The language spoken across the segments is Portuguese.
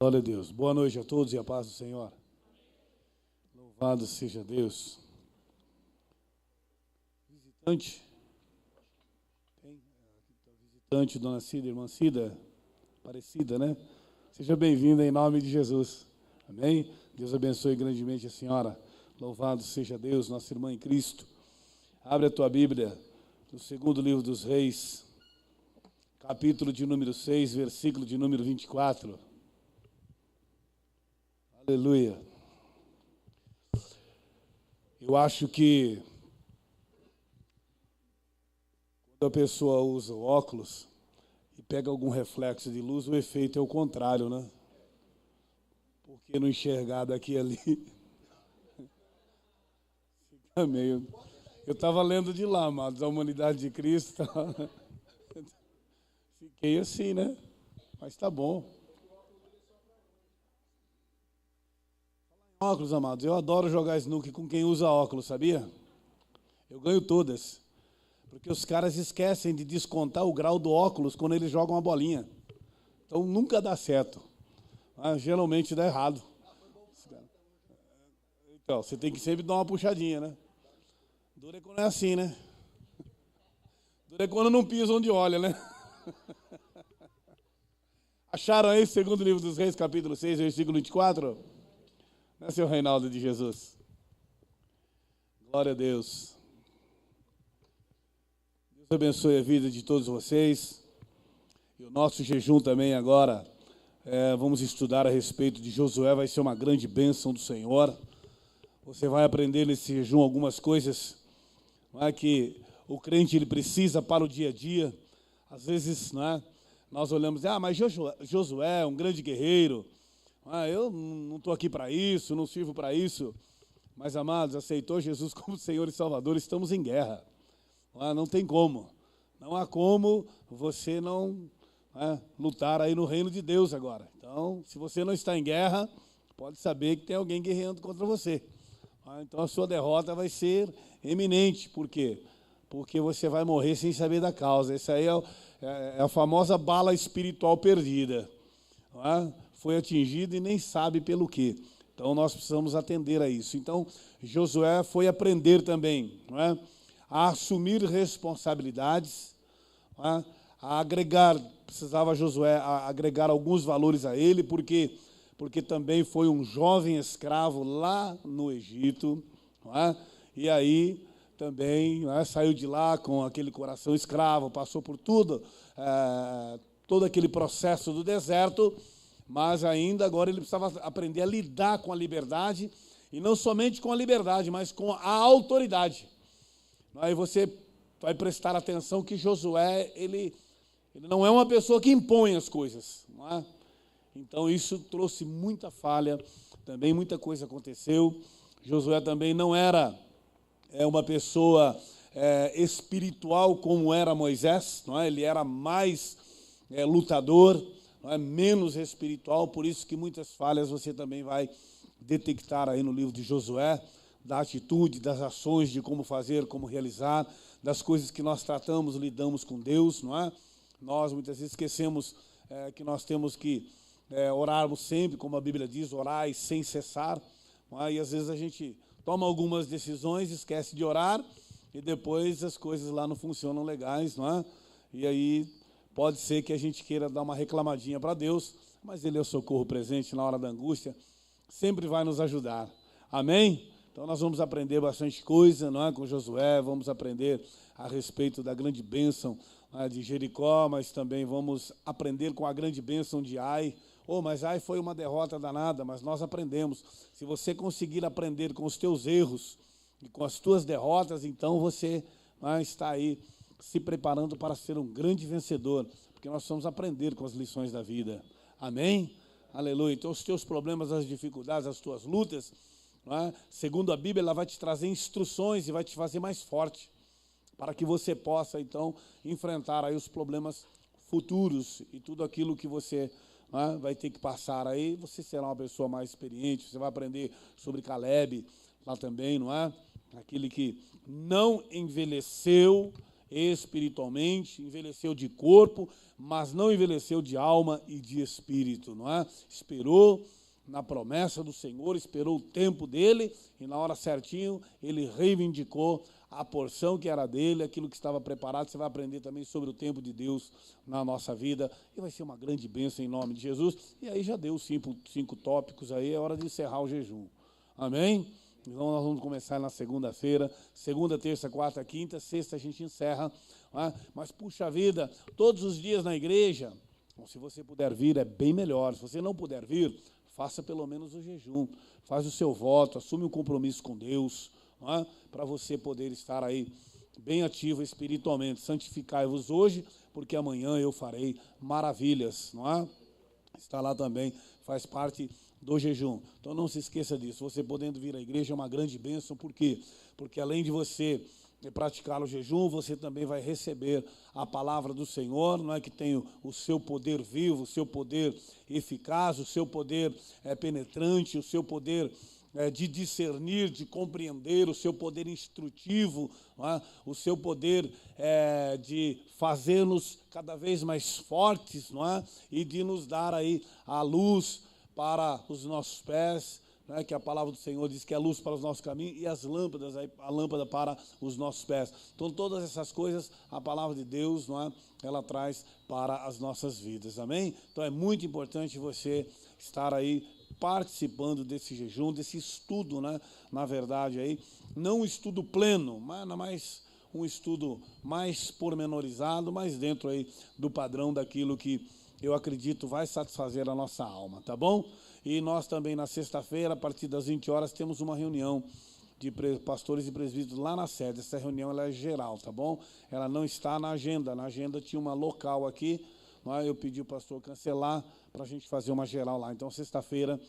Glória a Deus. Boa noite a todos e a paz do Senhor. Louvado seja Deus. Visitante? Tem? Visitante, dona Cida, irmã Cida, Aparecida, né? Seja bem-vinda em nome de Jesus. Amém? Deus abençoe grandemente a senhora. Louvado seja Deus, nossa irmã em Cristo. Abre a tua Bíblia no segundo livro dos Reis, capítulo de número 6, versículo de número 24. Aleluia. Eu acho que quando a pessoa usa o óculos e pega algum reflexo de luz, o efeito é o contrário, né? Porque não enxergar daqui e ali fica meio... Eu estava lendo de lá, amados, a humanidade de Cristo. Fiquei assim, né? Mas tá bom. Óculos, amados, eu adoro jogar snooker com quem usa óculos, sabia? Eu ganho todas. Porque os caras esquecem de descontar o grau do óculos quando eles jogam uma bolinha. Então nunca dá certo. Geralmente dá errado. Então, você tem que sempre dar uma puxadinha, né? Dura é quando é assim, né? Dura é quando não pisa onde olha, né? Acharam aí, segundo livro dos Reis, capítulo 6, versículo 24? Não é, seu Reinaldo de Jesus? Glória a Deus. Deus abençoe a vida de todos vocês. E o nosso jejum também agora, vamos estudar a respeito de Josué, vai ser uma grande bênção do Senhor. Você vai aprender nesse jejum algumas coisas, não é, que o crente ele precisa para o dia a dia. Às vezes, não é, nós olhamos, mas Josué é um grande guerreiro. Eu não estou aqui para isso, não sirvo para isso. Mas, amados, aceitou Jesus como Senhor e Salvador, estamos em guerra. Não tem como. Não há como você não lutar aí no reino de Deus agora. Então, se você não está em guerra, pode saber que tem alguém guerreando contra você. Então, a sua derrota vai ser eminente. Por quê? Porque você vai morrer sem saber da causa. Essa aí é a famosa bala espiritual perdida. Foi atingido e nem sabe pelo quê. Então, nós precisamos atender a isso. Então, Josué foi aprender também, a assumir responsabilidades, a agregar, precisava Josué agregar alguns valores a ele, porque também foi um jovem escravo lá no Egito, e aí também saiu de lá com aquele coração escravo, passou por todo aquele processo do deserto, mas ainda agora ele precisava aprender a lidar com a liberdade, e não somente com a liberdade, mas com a autoridade. Aí você vai prestar atenção que Josué, ele não é uma pessoa que impõe as coisas. Então isso trouxe muita falha, também muita coisa aconteceu. Josué também não era uma pessoa espiritual como era Moisés, ele era mais lutador, menos espiritual, por isso que muitas falhas você também vai detectar aí no livro de Josué, da atitude, das ações, de como fazer, como realizar, das coisas que nós tratamos, lidamos com Deus, não é? Nós muitas vezes esquecemos que nós temos que orarmos sempre, como a Bíblia diz, orai sem cessar, e às vezes a gente toma algumas decisões, esquece de orar, e depois as coisas lá não funcionam legais, não é? E aí pode ser que a gente queira dar uma reclamadinha para Deus, mas Ele é o socorro presente na hora da angústia, sempre vai nos ajudar. Amém? Então nós vamos aprender bastante coisa, não é, com Josué, vamos aprender a respeito da grande bênção de Jericó, mas também vamos aprender com a grande bênção de Ai. Mas Ai foi uma derrota danada, mas nós aprendemos. Se você conseguir aprender com os teus erros e com as tuas derrotas, então você está aí se preparando para ser um grande vencedor, porque nós vamos aprender com as lições da vida. Amém? Aleluia. Então, os teus problemas, as dificuldades, as tuas lutas, segundo a Bíblia, ela vai te trazer instruções e vai te fazer mais forte, para que você possa, então, enfrentar aí os problemas futuros e tudo aquilo que você vai ter que passar aí. Você será uma pessoa mais experiente, você vai aprender sobre Caleb lá também, não é? Aquele que não envelheceu espiritualmente, envelheceu de corpo, mas não envelheceu de alma e de espírito, não é? Esperou na promessa do Senhor, esperou o tempo dele, e na hora certinho ele reivindicou a porção que era dele, aquilo que estava preparado. Você vai aprender também sobre o tempo de Deus na nossa vida, e vai ser uma grande bênção em nome de Jesus. E aí já deu cinco tópicos aí, é hora de encerrar o jejum. Amém? Então nós vamos começar na segunda-feira, segunda, terça, quarta, quinta, sexta a gente encerra, né? Mas puxa vida, todos os dias na igreja, se você puder vir é bem melhor. Se você não puder vir, faça pelo menos o jejum, faz o seu voto, assume um compromisso com Deus, é? Para você poder estar aí bem ativo espiritualmente. Santificai-vos hoje, porque amanhã eu farei maravilhas, não é? Está lá também, faz parte do jejum. Então não se esqueça disso. Você podendo vir à igreja é uma grande bênção. Por quê? Porque além de você praticar o jejum, você também vai receber a palavra do Senhor, não é, que tem o seu poder vivo, o seu poder eficaz, o seu poder penetrante, o seu poder de discernir, de compreender, o seu poder instrutivo, não é? O seu poder de fazer-nos cada vez mais fortes, não é? E de nos dar aí a luz para os nossos pés, né, que a palavra do Senhor diz que é a luz para os nossos caminhos e as lâmpadas, a lâmpada para os nossos pés. Então, todas essas coisas, a palavra de Deus, não é, ela traz para as nossas vidas, amém? Então, é muito importante você estar aí participando desse jejum, desse estudo, né, na verdade, aí, não um estudo pleno, mas um estudo mais pormenorizado, mas dentro aí do padrão daquilo que eu acredito vai satisfazer a nossa alma, tá bom? E nós também, na sexta-feira, a partir das 20 horas, temos uma reunião de pastores e presbíteros lá na sede. Essa reunião ela é geral, tá bom? Ela não está na agenda. Na agenda tinha uma local aqui, eu pedi o pastor cancelar para a gente fazer uma geral lá. Então, sexta-feira,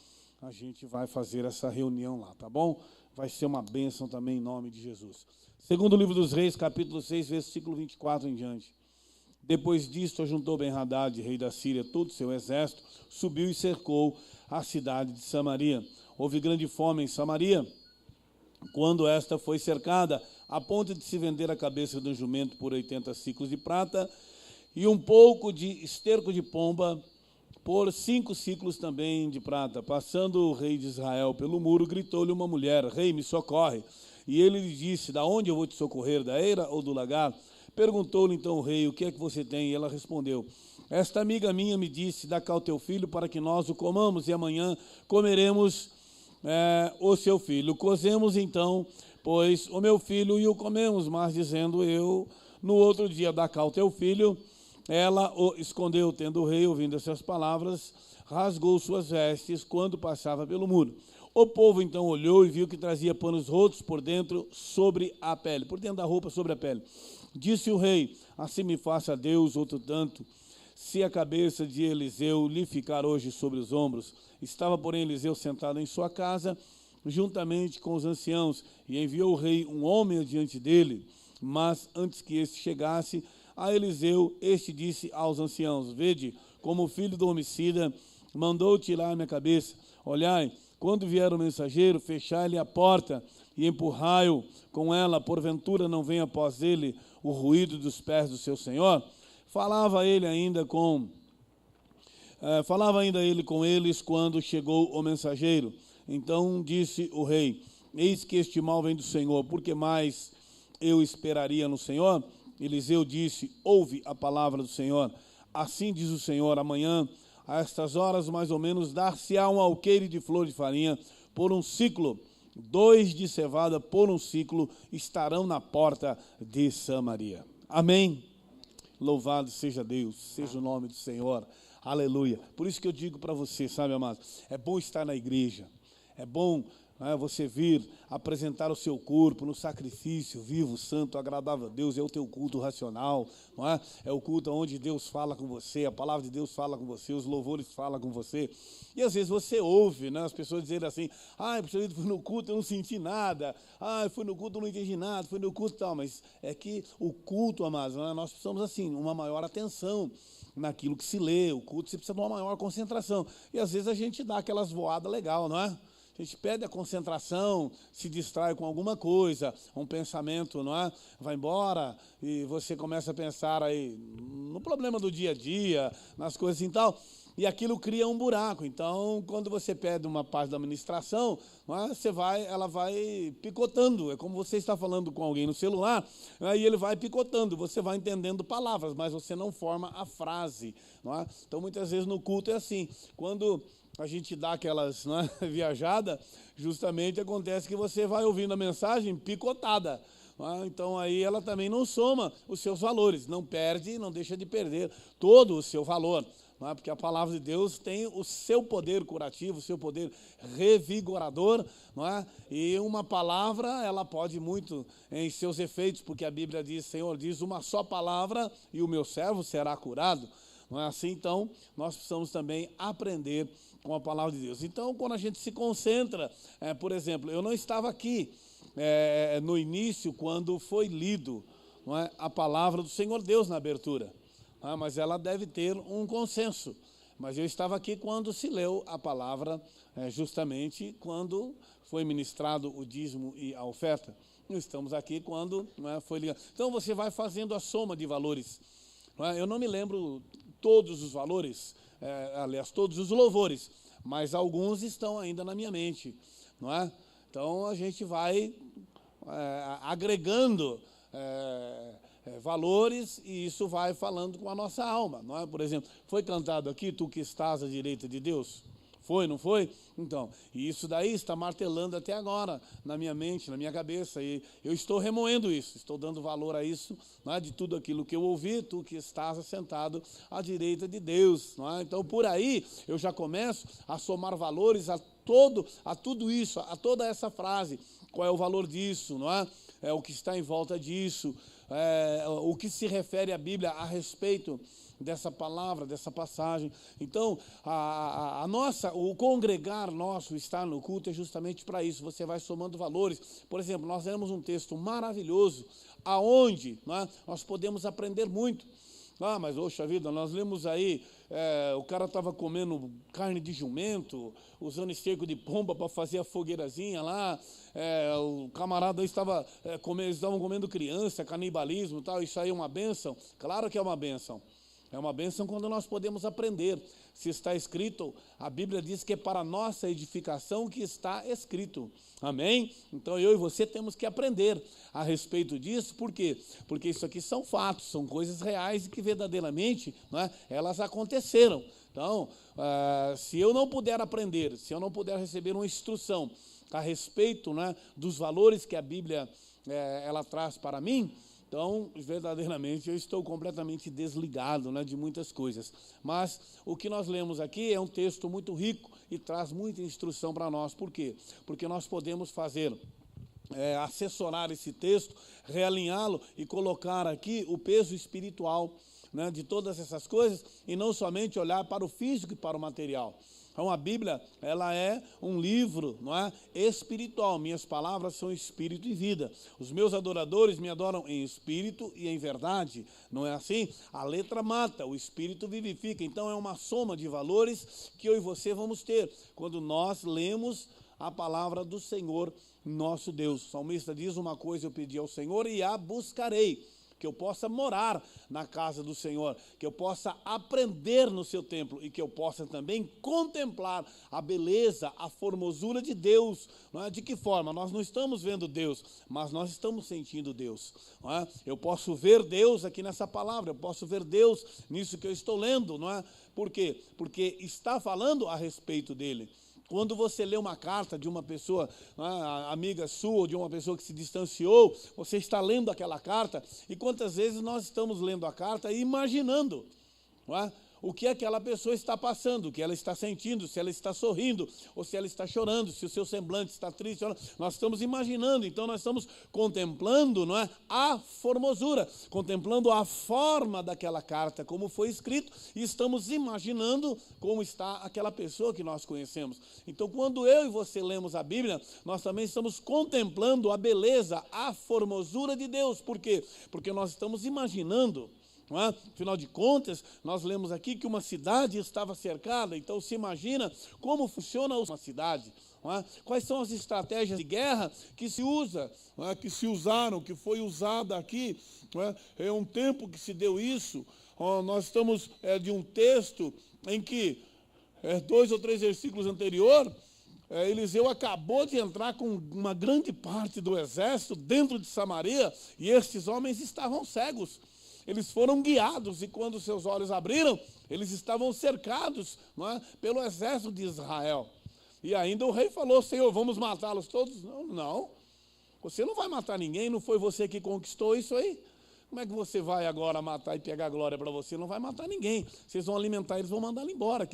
a gente vai fazer essa reunião lá, tá bom? Vai ser uma bênção também, em nome de Jesus. Segundo livro dos Reis, capítulo 6, versículo 24 em diante. Depois disto, ajuntou Ben-Hadad, rei da Síria, todo o seu exército, subiu e cercou a cidade de Samaria. Houve grande fome em Samaria, quando esta foi cercada, a ponto de se vender a cabeça de um jumento por 80 siclos de prata, e um pouco de esterco de pomba por 5 siclos também de prata. Passando o rei de Israel pelo muro, gritou-lhe uma mulher: rei, me socorre. E ele lhe disse: da onde eu vou te socorrer, da eira ou do lagar? Perguntou-lhe então o rei: o que é que você tem? E ela respondeu: esta amiga minha me disse: dá cá o teu filho para que nós o comamos, e amanhã comeremos o seu filho. Cozemos então, pois, o meu filho e o comemos. Mas dizendo eu, no outro dia, dá cá o teu filho, ela o escondeu. Tendo o rei ouvindo essas palavras, rasgou suas vestes quando passava pelo muro. O povo então olhou e viu que trazia panos rotos por dentro sobre a pele, por dentro da roupa sobre a pele. Disse o rei: assim me faça Deus outro tanto, se a cabeça de Eliseu lhe ficar hoje sobre os ombros. Estava, porém, Eliseu sentado em sua casa, juntamente com os anciãos, e enviou o rei um homem adiante dele. Mas antes que este chegasse a Eliseu, este disse aos anciãos: vede, como o filho do homicida mandou tirar minha cabeça. Olhai, quando vier o mensageiro, fechai-lhe a porta e empurrai-o com ela, porventura não venha após ele o ruído dos pés do seu senhor. Falava ainda ele com eles quando chegou o mensageiro. Então disse o rei: eis que este mal vem do Senhor, porque mais eu esperaria no Senhor? Eliseu disse: ouve a palavra do Senhor. Assim diz o Senhor: amanhã, a estas horas mais ou menos, dar-se-á um alqueire de flor de farinha por um ciclo, 2 de cevada por um ciclo, estarão na porta de Samaria. Amém? Louvado seja Deus, seja o nome do Senhor, aleluia. Por isso que eu digo para você, sabe, amado, é bom estar na igreja, é bom você vir apresentar o seu corpo no sacrifício vivo, santo, agradável a Deus. É o teu culto racional, não é? É o culto onde Deus fala com você, a palavra de Deus fala com você, os louvores falam com você. E às vezes você ouve, né, as pessoas dizendo assim: pastor, fui no culto, eu não senti nada. Fui no culto, eu não entendi nada. Fui no culto e tal. Mas é que o culto, amados, nós precisamos assim, uma maior atenção naquilo que se lê. O culto você precisa de uma maior concentração. E às vezes a gente dá aquelas voadas legal, não é? A gente perde a concentração, se distrai com alguma coisa, um pensamento, não é? Vai embora e você começa a pensar aí no problema do dia a dia, nas coisas assim e tal, e aquilo cria um buraco. Então, quando você perde uma parte da administração, não é? Ela vai picotando. É como você está falando com alguém no celular, e ele vai picotando, você vai entendendo palavras, mas você não forma a frase. Não é? Então, muitas vezes no culto é assim, quando a gente dá aquelas, não é, viajada, justamente acontece que você vai ouvindo a mensagem picotada. Então aí ela também não soma os seus valores, não perde, não deixa de perder todo o seu valor. Porque a palavra de Deus tem o seu poder curativo, o seu poder revigorador, não é? E uma palavra, ela pode muito em seus efeitos, porque a Bíblia diz, Senhor, diz uma só palavra e o meu servo será curado. Não é assim? Então, nós precisamos também aprender com a palavra de Deus. Então, quando a gente se concentra, por exemplo, eu não estava aqui no início, quando foi lido, não é, a palavra do Senhor Deus na abertura, mas ela deve ter um consenso. Mas eu estava aqui quando se leu a palavra, justamente quando foi ministrado o dízimo e a oferta. Estamos aqui quando, não é, foi ligado. Então, você vai fazendo a soma de valores. Não é? Eu não me lembro todos os valores, aliás, todos os louvores, mas alguns estão ainda na minha mente, não é? Então, a gente vai agregando valores e isso vai falando com a nossa alma, não é? Por exemplo, foi cantado aqui, tu que estás à direita de Deus? Foi, não foi? Então, e isso daí está martelando até agora na minha mente, na minha cabeça, e eu estou remoendo isso, estou dando valor a isso, não é? De tudo aquilo que eu ouvi, tu que estás assentado à direita de Deus, não é? Então, por aí, eu já começo a somar valores a tudo isso, a toda essa frase. Qual é o valor disso, não é? O que está em volta disso, o que se refere à Bíblia a respeito dessa palavra, dessa passagem. Então, o congregar nosso, estar no culto, é justamente para isso. Você vai somando valores. Por exemplo, nós lemos um texto maravilhoso, aonde, não é, nós podemos aprender muito. Mas, oxa vida, nós lemos aí, o cara estava comendo carne de jumento, usando esterco de pomba para fazer a fogueirazinha lá, o camarada estava eles estavam comendo criança, canibalismo e tal, isso aí é uma bênção? Claro que é uma bênção. É uma bênção quando nós podemos aprender. Se está escrito, a Bíblia diz que é para a nossa edificação que está escrito. Amém? Então eu e você temos que aprender a respeito disso. Por quê? Porque isso aqui são fatos, são coisas reais e que verdadeiramente, não é, elas aconteceram. Então, se eu não puder aprender, se eu não puder receber uma instrução a respeito, né, dos valores que a Bíblia ela traz para mim, então, verdadeiramente, eu estou completamente desligado, né, de muitas coisas. Mas o que nós lemos aqui é um texto muito rico e traz muita instrução para nós. Por quê? Porque nós podemos fazer, assessorar esse texto, realinhá-lo e colocar aqui o peso espiritual, né, de todas essas coisas e não somente olhar para o físico e para o material. Então, a Bíblia, ela é um livro, não é, espiritual. Minhas palavras são espírito e vida. Os meus adoradores me adoram em espírito e em verdade. Não é assim? A letra mata, o espírito vivifica. Então, é uma soma de valores que eu e você vamos ter quando nós lemos a palavra do Senhor, nosso Deus. O salmista diz: uma coisa eu pedi ao Senhor e a buscarei, que eu possa morar na casa do Senhor, que eu possa aprender no seu templo e que eu possa também contemplar a beleza, a formosura de Deus. Não é? De que forma? Nós não estamos vendo Deus, mas nós estamos sentindo Deus. Não é? Eu posso ver Deus aqui nessa palavra, eu posso ver Deus nisso que eu estou lendo. Não é? Por quê? Porque está falando a respeito dele. Quando você lê uma carta de uma pessoa, amiga sua, ou de uma pessoa que se distanciou, você está lendo aquela carta, e quantas vezes nós estamos lendo a carta e imaginando, não é, o que aquela pessoa está passando, o que ela está sentindo, se ela está sorrindo, ou se ela está chorando, se o seu semblante está triste. Nós estamos imaginando, então nós estamos contemplando, não é, a formosura, contemplando a forma daquela carta, como foi escrito, e estamos imaginando como está aquela pessoa que nós conhecemos. Então, quando eu e você lemos a Bíblia, nós também estamos contemplando a beleza, a formosura de Deus. Por quê? Porque nós estamos imaginando. Não é? Afinal de contas, nós lemos aqui que uma cidade estava cercada, então se imagina como funciona uma cidade. Não é? Quais são as estratégias de guerra que se usa, não é? Que se usaram, que foi usada aqui? Não é? É um tempo que se deu isso. Nós estamos de um texto em que, 2 ou 3 versículos anterior, Eliseu acabou de entrar com uma grande parte do exército dentro de Samaria, e estes homens estavam cegos. Eles foram guiados, e quando seus olhos abriram, eles estavam cercados, não é, pelo exército de Israel. E ainda o rei falou: Senhor, vamos matá-los todos? Não, não. Você não vai matar ninguém, não foi você que conquistou isso aí. Como é que você vai agora matar e pegar glória para você? Não vai matar ninguém. Vocês vão alimentar, eles vão mandar ele embora.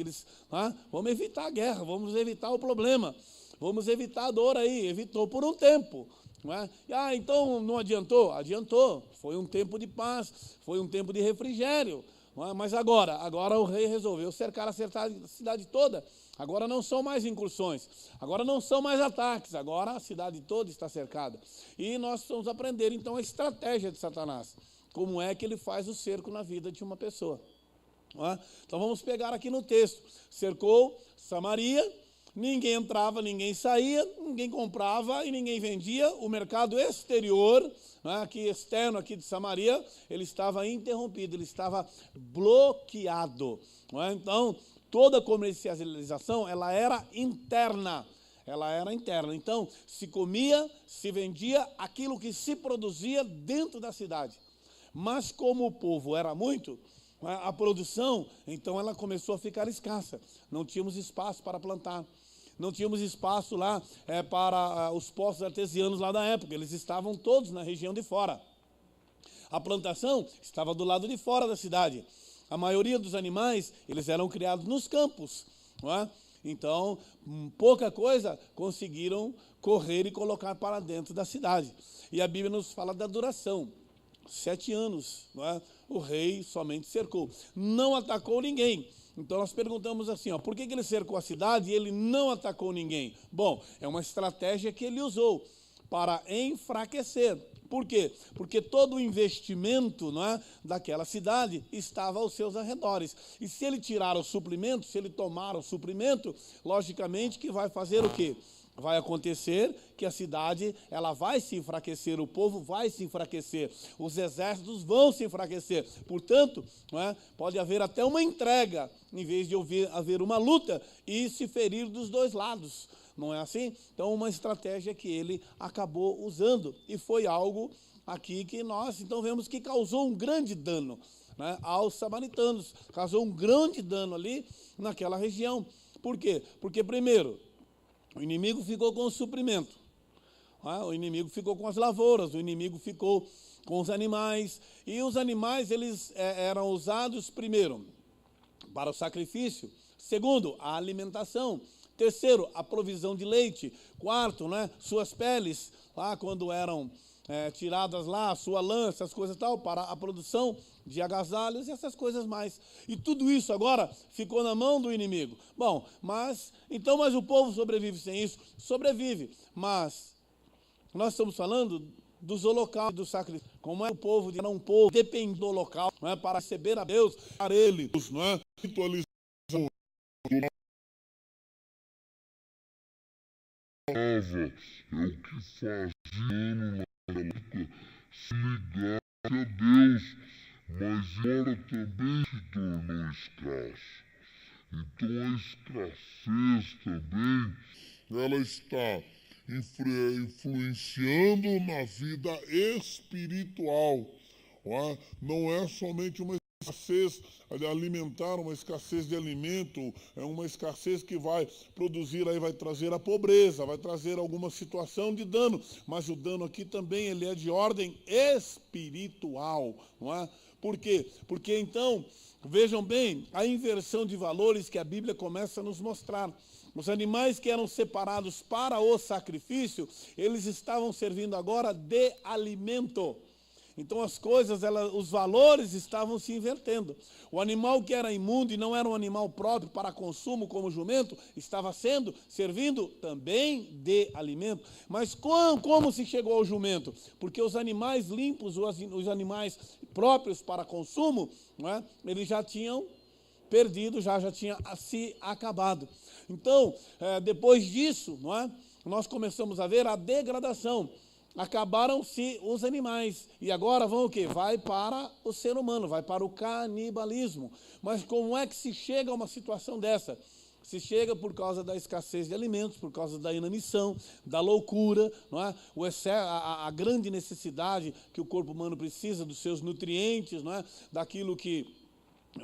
Vamos evitar a guerra, vamos evitar o problema. Vamos evitar a dor aí. Evitou por um tempo. Não é? Então não adiantou? Adiantou. Foi um tempo de paz, foi um tempo de refrigério. Não é? Mas agora o rei resolveu cercar a cidade toda. Agora não são mais incursões, agora não são mais ataques, agora a cidade toda está cercada. E nós vamos aprender então a estratégia de Satanás, como é que ele faz o cerco na vida de uma pessoa. Não é? Então vamos pegar aqui no texto: cercou Samaria, ninguém entrava, ninguém saía, ninguém comprava e ninguém vendia. O mercado exterior, aqui externo aqui de Samaria, ele estava interrompido, ele estava bloqueado. Não é? Então toda a comercialização, ela era interna. Então, se comia, se vendia aquilo que se produzia dentro da cidade. Mas como o povo era muito, a produção, então ela começou a ficar escassa. Não tínhamos espaço para plantar. Não tínhamos espaço lá para os poços artesianos lá da época. Eles estavam todos na região de fora. A plantação estava do lado de fora da cidade. A maioria dos animais, eles eram criados nos campos, não é? Então, pouca coisa conseguiram correr e colocar para dentro da cidade. E a Bíblia nos fala da duração. 7 anos, não é? O rei somente cercou. Não atacou ninguém. Então nós perguntamos assim, por que ele cercou a cidade e ele não atacou ninguém? Bom, é uma estratégia que ele usou para enfraquecer. Por quê? Porque todo o investimento, não é, daquela cidade estava aos seus arredores. E se ele tirar o suprimento, se ele tomar o suprimento, logicamente que vai fazer o quê? Vai acontecer que a cidade ela vai se enfraquecer, o povo vai se enfraquecer, os exércitos vão se enfraquecer. Portanto, não é, pode haver até uma entrega, em vez de haver uma luta e se ferir dos dois lados. Não é assim? Então, uma estratégia que ele acabou usando. E foi algo aqui que nós, então, vemos que causou um grande dano, né, aos samaritanos. Causou um grande dano ali naquela região. Por quê? Porque, primeiro, o inimigo ficou com o suprimento. O inimigo ficou com as lavouras, o inimigo ficou com os animais. E os animais, eles eram usados, primeiro, para o sacrifício. Segundo, a alimentação. Terceiro, a provisão de leite. Quarto, né, suas peles, lá quando eram tiradas lá, sua lã, essas coisas tal, para a produção de agasalhos e essas coisas mais. E tudo isso agora ficou na mão do inimigo. Bom, mas o povo sobrevive sem isso? Sobrevive, mas nós estamos falando dos holocaustos, do sacrifício. Como é o povo, era um povo depende do local, não é, para receber a Deus, para ele, não é, é o que fazia naquela época se ligar a Deus, mas agora também se tornou escasso. Então a escassez também, ela está influenciando na vida espiritual. Não é somente uma escassez alimentar, uma escassez de alimento, é uma escassez que vai produzir, aí vai trazer a pobreza, vai trazer alguma situação de dano, mas o dano aqui também ele é de ordem espiritual, não é? Por quê? Porque então, vejam bem, a inversão de valores que a Bíblia começa a nos mostrar. Os animais que eram separados para o sacrifício, eles estavam servindo agora de alimento. Então as coisas, os valores estavam se invertendo. O animal que era imundo e não era um animal próprio para consumo como o jumento, estava servindo também de alimento. Mas como se chegou ao jumento? Porque os animais limpos, os animais próprios para consumo, não é, eles já tinham perdido, já tinha se acabado. Então, depois disso, não é? Nós começamos a ver a degradação. Acabaram-se os animais. E agora vão o quê? Vai para o ser humano, vai para o canibalismo. Mas como é que se chega a uma situação dessa? Se chega por causa da escassez de alimentos, por causa da inanição, da loucura, não é? A grande necessidade que o corpo humano precisa dos seus nutrientes, não é? Daquilo que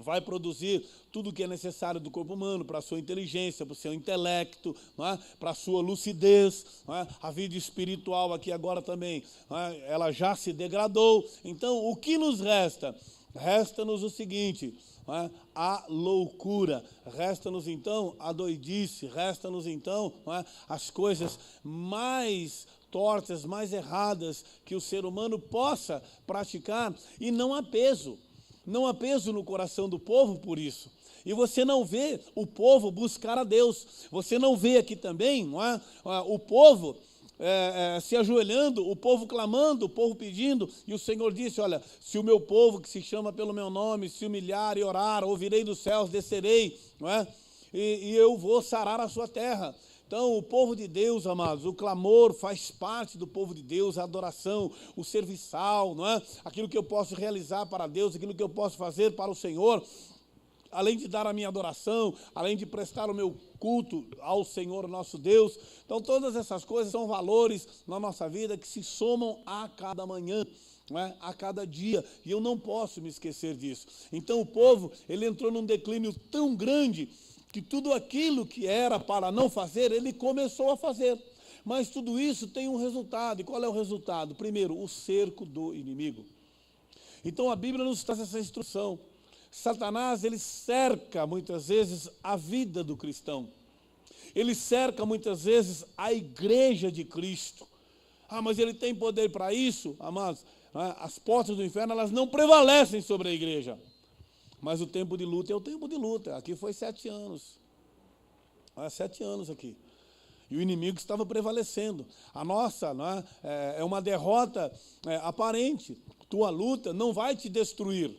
vai produzir tudo o que é necessário do corpo humano, para a sua inteligência, para o seu intelecto, não é? Para a sua lucidez, não é? A vida espiritual aqui agora também, não é? Ela já se degradou. Então, o que nos resta? Resta-nos o seguinte, não é? A loucura, resta-nos então a doidice, resta-nos então, não é? As coisas mais tortas, mais erradas que o ser humano possa praticar, e não há peso. Não há peso no coração do povo por isso. E você não vê o povo buscar a Deus. Você não vê aqui também, não é? O povo se ajoelhando, o povo clamando, o povo pedindo. E o Senhor disse, olha, se o meu povo que se chama pelo meu nome se humilhar e orar, ouvirei dos céus, descerei, não é? E eu vou sarar a sua terra. Então, o povo de Deus, amados, o clamor faz parte do povo de Deus, a adoração, o serviçal, não é? Aquilo que eu posso realizar para Deus, aquilo que eu posso fazer para o Senhor, além de dar a minha adoração, além de prestar o meu culto ao Senhor nosso Deus. Então, todas essas coisas são valores na nossa vida que se somam a cada manhã, não é? A cada dia, e eu não posso me esquecer disso. Então, o povo, ele entrou num declínio tão grande que tudo aquilo que era para não fazer, ele começou a fazer. Mas tudo isso tem um resultado. E qual é o resultado? Primeiro, o cerco do inimigo. Então a Bíblia nos traz essa instrução. Satanás, ele cerca muitas vezes a vida do cristão. Ele cerca muitas vezes a igreja de Cristo. Ah, mas ele tem poder para isso? Amados, as portas do inferno, elas não prevalecem sobre a igreja. Mas o tempo de luta é o tempo de luta. Aqui foi 7 anos. 7 anos aqui. E o inimigo estava prevalecendo. A nossa, não é uma derrota aparente. Tua luta não vai te destruir,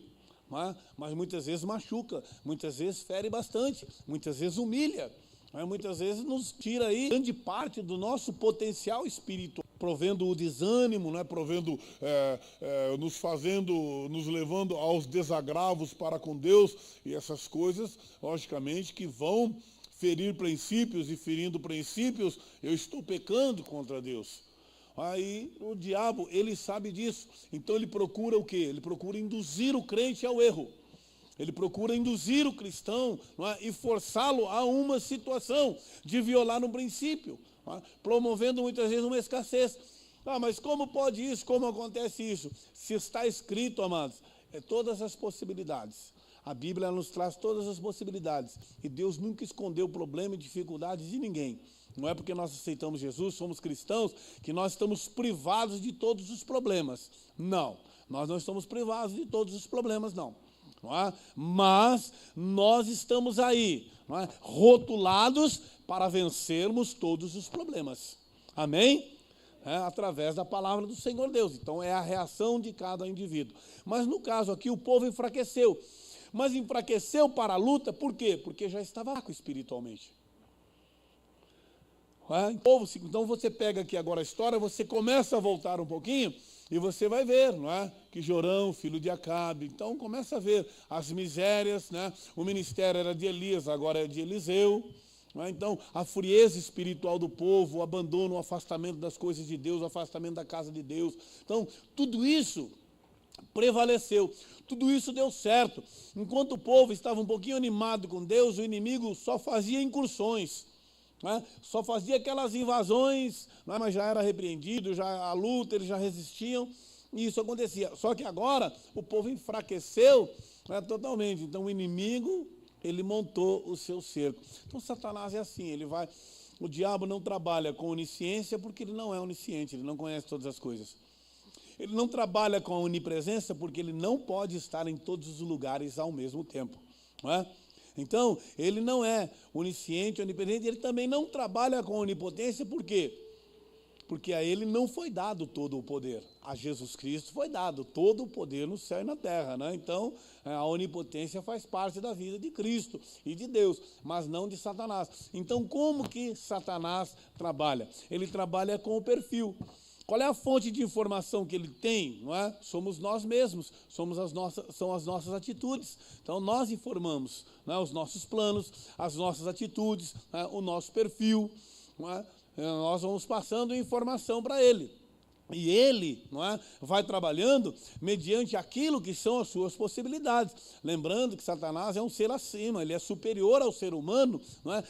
não é? Mas muitas vezes machuca, muitas vezes fere bastante, muitas vezes humilha, não é? Muitas vezes nos tira aí grande parte do nosso potencial espiritual, provendo o desânimo, não é? Provendo, nos levando aos desagravos para com Deus, e essas coisas, logicamente, que vão ferir princípios, e ferindo princípios, eu estou pecando contra Deus. Aí o diabo, ele sabe disso, então ele procura o quê? Ele procura induzir o crente ao erro. Ele procura induzir o cristão, não é? E forçá-lo a uma situação de violar um princípio, não é? Promovendo muitas vezes uma escassez. Ah, mas como pode isso? Como acontece isso? Se está escrito, amados, todas as possibilidades. A Bíblia nos traz todas as possibilidades. E Deus nunca escondeu problema e dificuldades de ninguém. Não é porque nós aceitamos Jesus, somos cristãos, que nós estamos privados de todos os problemas. Não, nós não estamos privados de todos os problemas, não é? Mas nós estamos aí, não é? Rotulados para vencermos todos os problemas. Amém? Através da palavra do Senhor Deus. Então é a reação de cada indivíduo. Mas no caso aqui o povo enfraqueceu. Mas enfraqueceu para a luta, por quê? Porque já estava fraco espiritualmente. Então você pega aqui agora a história, você começa a voltar um pouquinho e você vai ver, não é? Que Jorão, filho de Acabe, então começa a ver as misérias, né? O ministério era de Elias, agora é de Eliseu, não é? Então a frieza espiritual do povo, o abandono, o afastamento das coisas de Deus, o afastamento da casa de Deus. Então tudo isso prevaleceu, tudo isso deu certo. Enquanto o povo estava um pouquinho animado com Deus, o inimigo só fazia incursões. Só fazia aquelas invasões, mas já era repreendido, já a luta, eles já resistiam, e isso acontecia. Só que agora o povo enfraqueceu totalmente. Então o inimigo, ele montou o seu cerco. Então Satanás é assim, o diabo não trabalha com onisciência porque ele não é onisciente, ele não conhece todas as coisas. Ele não trabalha com a onipresença porque ele não pode estar em todos os lugares ao mesmo tempo, não é? Então, ele não é onisciente, onipresente, ele também não trabalha com onipotência, por quê? porque a ele não foi dado todo o poder. A Jesus Cristo foi dado todo o poder no céu e na terra, né? Então, a onipotência faz parte da vida de Cristo e de Deus, mas não de Satanás. Então, como que Satanás trabalha? Ele trabalha com o perfil. Qual é a fonte de informação que ele tem? Não é? Somos nós mesmos, são as nossas atitudes. Então, nós informamos, não é? Os nossos planos, as nossas atitudes, não é? O nosso perfil. Não é? Nós vamos passando informação para ele. E ele, não é, vai trabalhando mediante aquilo que são as suas possibilidades. Lembrando que Satanás é um ser acima, ele é superior ao ser humano, não é,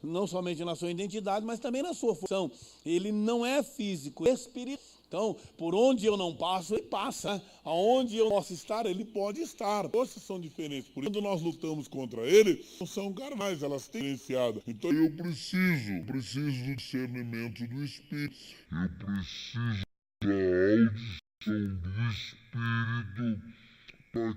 não somente na sua identidade, mas também na sua função. Ele não é físico, é espiritual. Então, por onde eu não passo, ele passa. Aonde eu posso estar, ele pode estar. Forças são diferentes. Por isso, quando nós lutamos contra ele, não são carnais, elas têm diferenciada. Então, eu preciso do discernimento do Espírito. Eu preciso da audição do Espírito para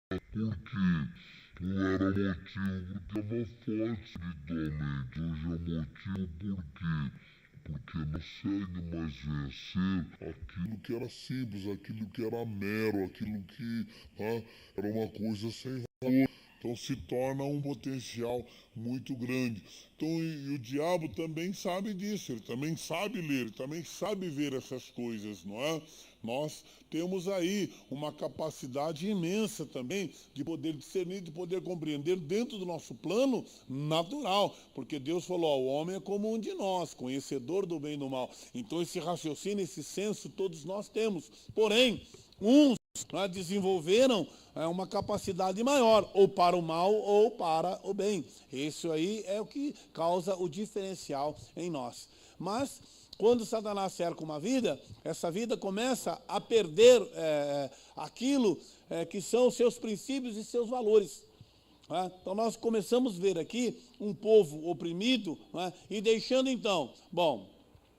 porque não era motivo porque estava forte espiritualmente. Hoje é motivo porque não consegue mais vencer aquilo que era simples, aquilo que era mero, aquilo que era uma coisa sem valor. Então se torna um potencial muito grande. Então, e o diabo também sabe disso, ele também sabe ler, ele também sabe ver essas coisas, não é? Nós temos aí uma capacidade imensa também de poder discernir, de poder compreender dentro do nosso plano natural, porque Deus falou, ó, o homem é como um de nós, conhecedor do bem e do mal. Então esse raciocínio, esse senso, todos nós temos. Porém, uns desenvolveram uma capacidade maior, ou para o mal ou para o bem. Isso aí é o que causa o diferencial em nós. Mas, quando Satanás cerca uma vida, essa vida começa a perder aquilo que são os seus princípios e seus valores. Então, nós começamos a ver aqui um povo oprimido, e deixando então, bom,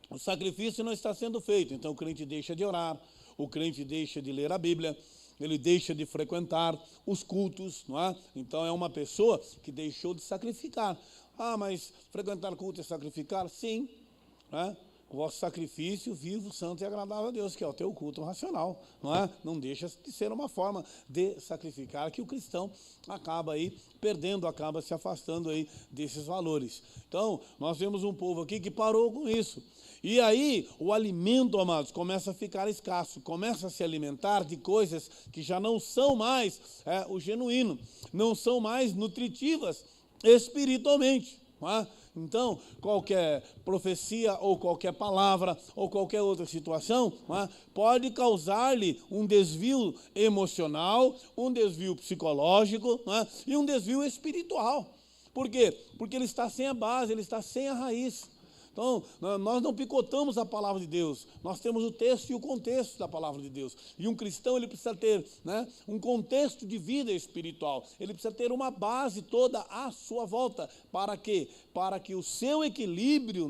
o sacrifício não está sendo feito, então o crente deixa de orar, o crente deixa de ler a Bíblia, ele deixa de frequentar os cultos, não é? Então é uma pessoa que deixou de sacrificar. Ah, mas frequentar culto é sacrificar? Sim, né? O vosso sacrifício vivo, santo e agradável a Deus, que é o teu culto racional, não é? Não deixa de ser uma forma de sacrificar que o cristão acaba aí perdendo, acaba se afastando aí desses valores. Então, nós vemos um povo aqui que parou com isso. E aí, o alimento, amados, começa a ficar escasso, começa a se alimentar de coisas que já não são mais o genuíno, não são mais nutritivas espiritualmente, não é? Então, qualquer profecia ou qualquer palavra ou qualquer outra situação pode causar-lhe um desvio emocional, um desvio psicológico e um desvio espiritual. Por quê? Porque ele está sem a base, ele está sem a raiz. Então, nós não picotamos a palavra de Deus, nós temos o texto e o contexto da palavra de Deus. E um cristão, ele precisa ter um contexto de vida espiritual, ele precisa ter uma base toda à sua volta. Para quê? Para que o seu equilíbrio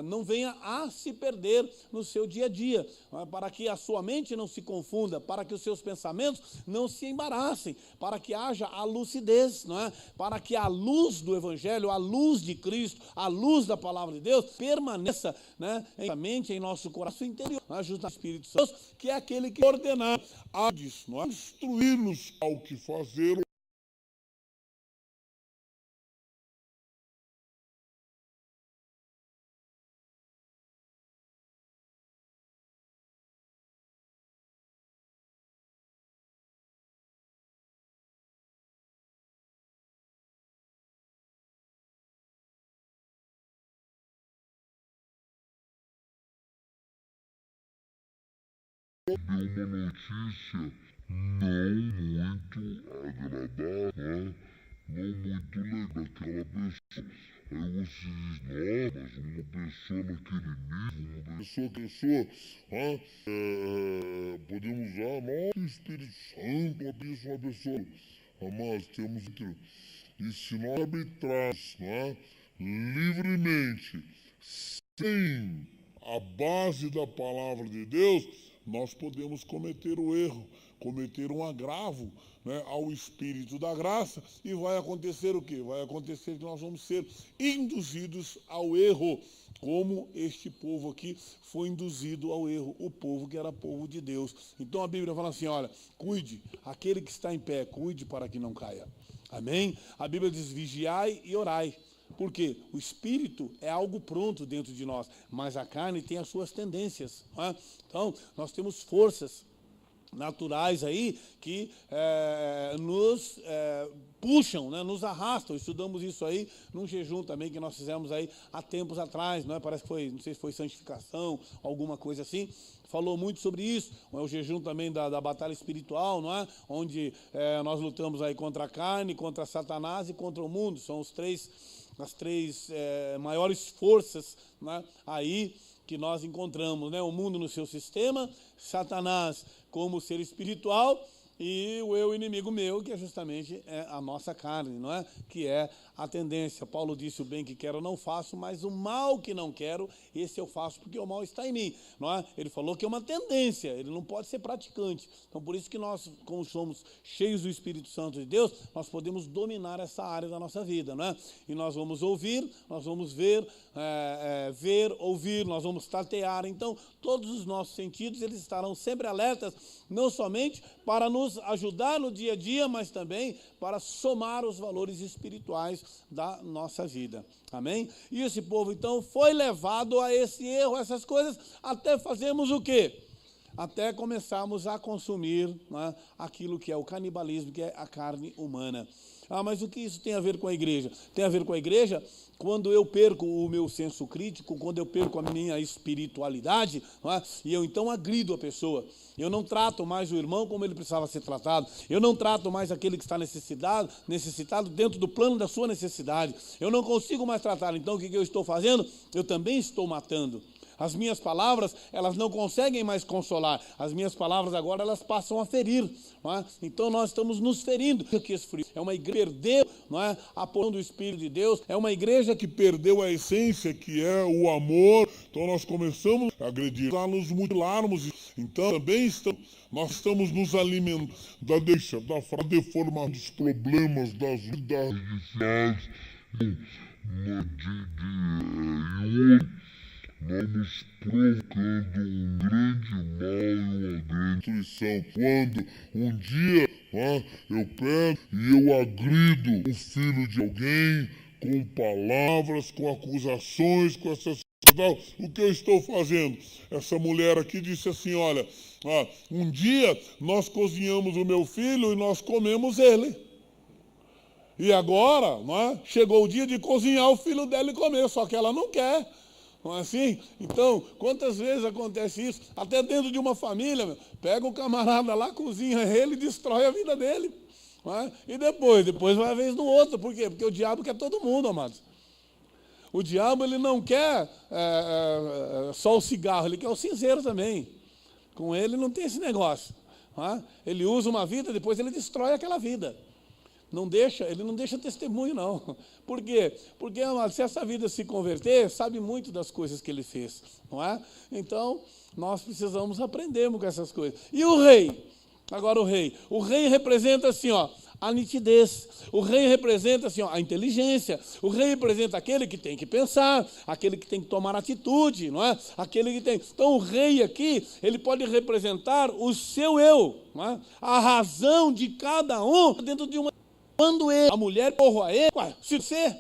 não venha a se perder no seu dia a dia, para que a sua mente não se confunda, para que os seus pensamentos não se embaraçem, para que haja a lucidez, para que a luz do Evangelho, a luz de Cristo, a luz da palavra de Deus permaneça em nossa mente, em nosso coração interior, junto ao Espírito Santo, que é aquele que ordenar a instruir-nos ao que fazer uma notícia não muito agradável, não muito legal daquela pessoa. Aí você diz, não, mas uma pessoa naquele nível, uma pessoa, podemos usar, nossa, o Espírito Santo, uma pessoa, mas temos que, e se nós arbitrarmos, livremente, sem a base da palavra de Deus, nós podemos cometer o erro, cometer um agravo, ao Espírito da graça, e vai acontecer o quê? Vai acontecer que nós vamos ser induzidos ao erro, como este povo aqui foi induzido ao erro, o povo que era povo de Deus. Então a Bíblia fala assim, olha, cuide, aquele que está em pé, cuide para que não caia. Amém? A Bíblia diz, vigiai e orai. Por quê? O espírito é algo pronto dentro de nós, mas a carne tem as suas tendências. Então, nós temos forças naturais aí que nos puxam, nos arrastam. Estudamos isso aí num jejum também que nós fizemos aí há tempos atrás, parece que foi, não sei se foi santificação, alguma coisa assim. Falou muito sobre isso, é o jejum também da batalha espiritual, onde nós lutamos aí contra a carne, contra Satanás e contra o mundo. São as três maiores forças aí que nós encontramos, o mundo no seu sistema, Satanás como ser espiritual e o eu inimigo meu, que é justamente a nossa carne, que é a tendência. Paulo disse, o bem que quero não faço, mas o mal que não quero, esse eu faço porque o mal está em mim. Ele falou que é uma tendência, ele não pode ser praticante. Então, por isso que nós, como somos cheios do Espírito Santo de Deus, nós podemos dominar essa área da nossa vida. E nós vamos ouvir, nós vamos ver, ouvir, nós vamos tatear. Então, todos os nossos sentidos, eles estarão sempre alertas, não somente para nos ajudar no dia a dia, mas também para somar os valores espirituais da nossa vida. Amém? E esse povo, então, foi levado a esse erro, essas coisas, até fazermos o quê? Até começarmos a consumir aquilo que é o canibalismo, que é a carne humana. Mas o que isso tem a ver com a igreja? Tem a ver com a igreja quando eu perco o meu senso crítico, quando eu perco a minha espiritualidade, e eu então agrido a pessoa. Eu não trato mais o irmão como ele precisava ser tratado. Eu não trato mais aquele que está necessitado dentro do plano da sua necessidade. Eu não consigo mais tratar. Então o que eu estou fazendo? Eu também estou matando. As minhas palavras, elas não conseguem mais consolar. As minhas palavras agora, elas passam a ferir. Então nós estamos nos ferindo. É uma igreja que perdeu a porção do Espírito de Deus. É uma igreja que perdeu a essência, que é o amor. Então nós começamos a agredir, a nos mutilarmos. Então também nós estamos nos alimentando da deformação dos problemas, das vidas vamos provocando um grande mal e uma grande destruição. Quando um dia eu pego e eu agrido o filho de alguém com palavras, com acusações, com essas coisas, o que eu estou fazendo? Essa mulher aqui disse assim, olha, um dia nós cozinhamos o meu filho e nós comemos ele. E agora, chegou o dia de cozinhar o filho dela e comer, só que ela não quer. Não é assim? Então, quantas vezes acontece isso? Até dentro de uma família, pega o camarada lá, cozinha ele e destrói a vida dele. E depois vai a vez no outro. Por quê? Porque o diabo quer todo mundo, amados. O diabo, ele não quer só o cigarro, ele quer o cinzeiro também. Com ele não tem esse negócio. Ele usa uma vida, depois ele destrói aquela vida. Ele não deixa testemunho, não. Por quê? Porque, amado, se essa vida se converter, sabe muito das coisas que ele fez, não é? Então, nós precisamos aprender com essas coisas. E o rei? Agora o rei. O rei representa assim, a nitidez. O rei representa assim, a inteligência. O rei representa aquele que tem que pensar, aquele que tem que tomar atitude, não é? Aquele que tem. Então o rei aqui, ele pode representar o seu eu, não é? A razão de cada um dentro de uma. Quando a mulher porra a ele, se você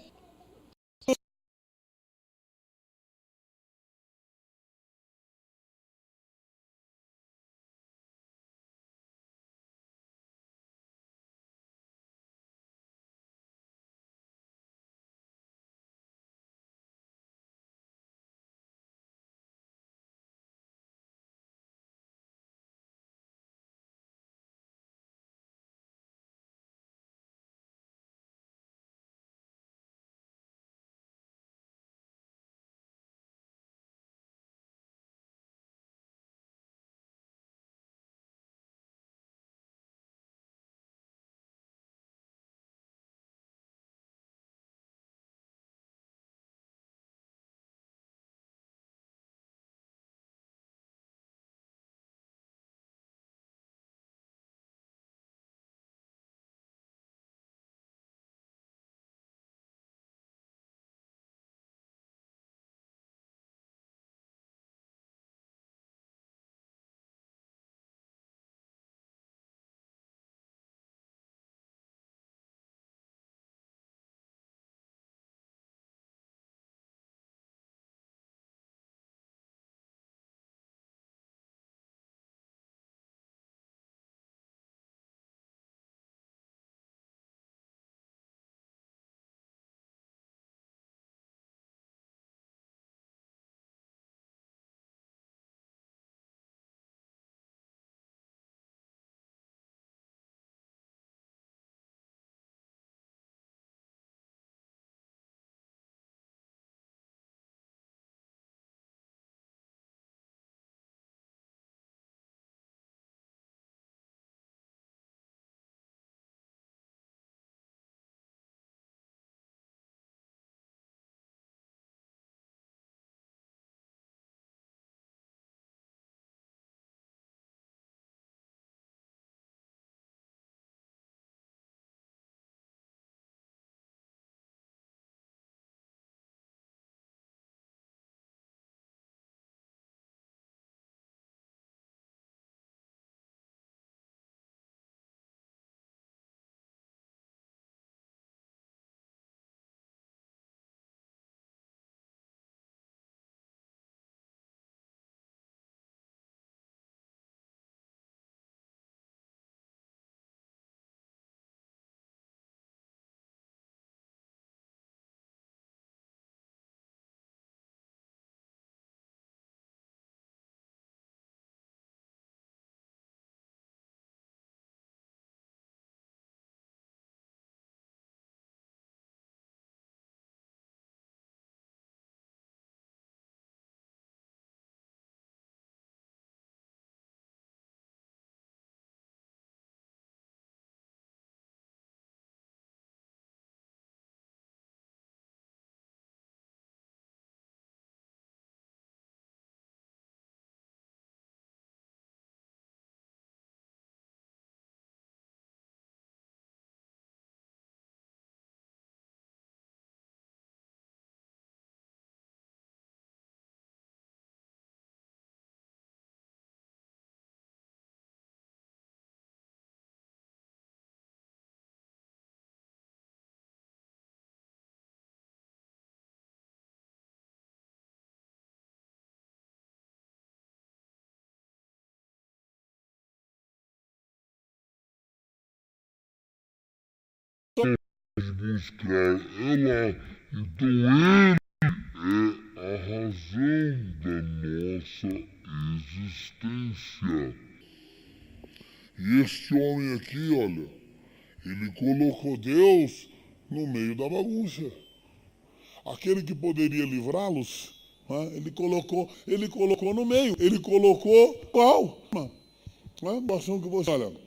buscar ela. Então ele é a razão da nossa existência. E este homem aqui, olha, ele colocou Deus no meio da bagunça. Aquele que poderia livrá-los, né, ele colocou no meio, ele colocou qual? Né, bastante que você, olha,